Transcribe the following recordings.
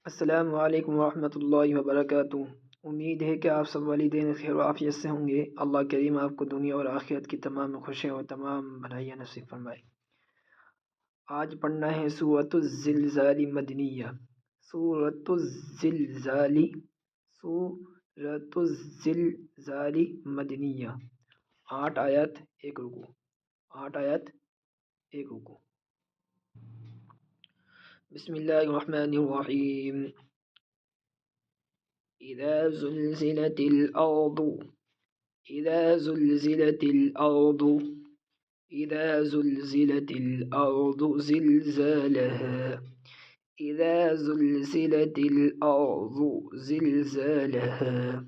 अस्सलामु अलैकुम वरहमतुल्लाहि वबरकातुहू। उम्मीद है कि आप सब वालिदैन खैर व आफियत से होंगे। अल्लाह करीम आपको दुनिया और आखिरत की तमाम खुशियाँ और तमाम भलाइयाँ नसीब फरमाए। आज पढ़ना है सूरतुज़्ज़िलज़ाली मदनिया। सूरतुज़्ज़िलज़ाली सूरतुज़्ज़िलज़ाली मदनिया। 8 आयत 1 रुकू। 8 आयत 1 रुकू। बिस्मिल्लाहिर्रहमानिर्रहीम। इज़ा ज़ुलज़िलतिल अर्दु إذا زلزلت الأرض إذا زلزلت الأرض زلزالها إذا زلزلت الأرض زلزالها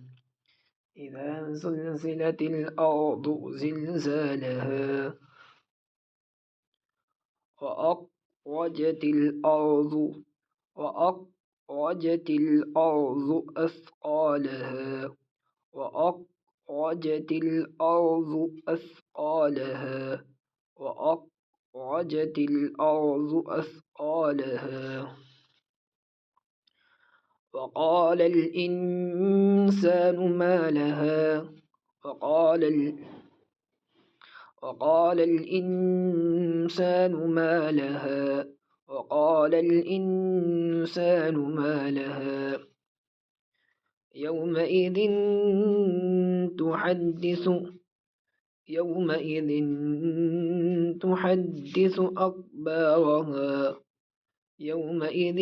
إذا زلزلت الأرض زلزالها وأخرجت الأرض وأخرجت الأرض أثقالها وأخرجت الأرض أثقالها وأخرجت الأرض أثقالها وقال الإنسان ما لها وقال الإنسان ما لها وقال الإنسان ما لها يومئذ تحدث أخبارها يومئذ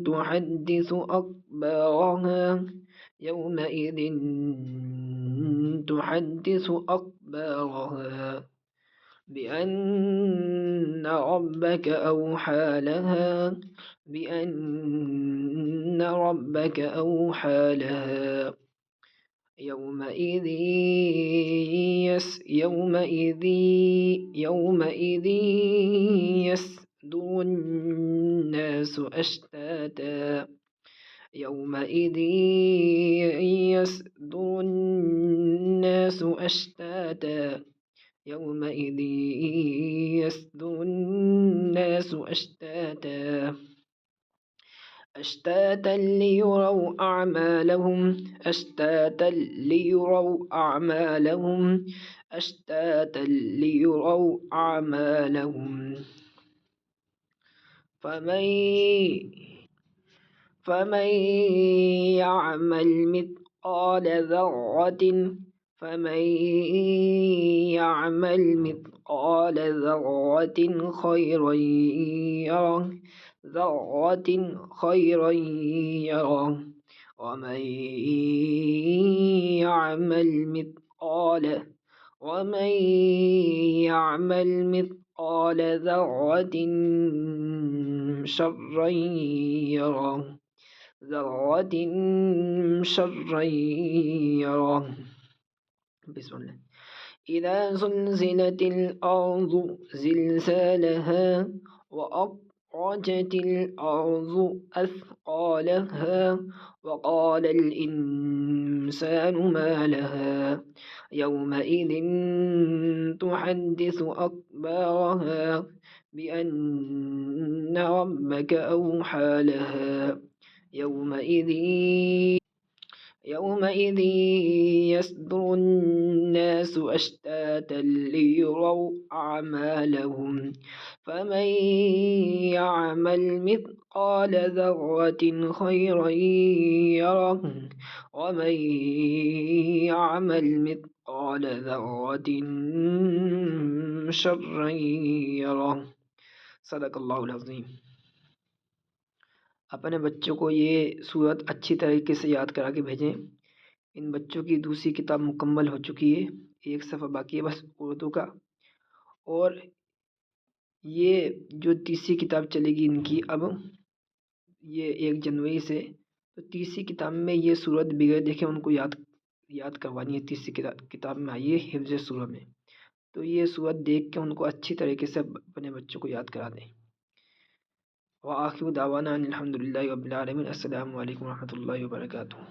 تحدث أخبارها يومئذ تحدث أخبارها بأن ربك أوحى لها بأن ربك أوحى لها يومئذ يصدر الناس أشتاتا يومئذ يصدر الناس أشتاتا يومئذ يصدر الناس أشتاتا ليروا أعمالهم فمن يعمل مثقال ذرة خيرا يره ومن يعمل مثقال ذرة شرا يره بسم الله. إذا زلزلت الأرض زلزالها وأخرجت الأرض أثقالها وقال الإنسان ما لها يومئذ تحدث أخبارها بأن ربك أوحى لها يومئذ يصدر الناس أشتاتا ليروا أعمالهم فمن يعمل مثقال ذرة خيرا يره ومن يعمل مثقال ذرة شرا يره सदक़ल्लाहुल अज़ीम। अपने बच्चों को ये सूरत अच्छी तरीके से याद करा के भेजें। इन बच्चों की दूसरी किताब मुकम्मल हो चुकी है, 1 सफ़ा बाकी है बस उर्दू का। और ये जो तीसरी किताब चलेगी इनकी अब ये 1 जनवरी से, तो तीसरी किताब में ये सूरत बगैर देखे उनको याद करवानी है। तीसरी किताब में आई है हिफ्ज़ सूरा में, तो ये सूरत देख के उनको अच्छी तरीके से अपने बच्चों को याद करा दें। व आखिरु दावाना अनिल हम्दुलिल्लाहि रब्बिल आलमीन। अस्सलामु अलैकुम व रहमतुल्लाहि व बरकातुहू।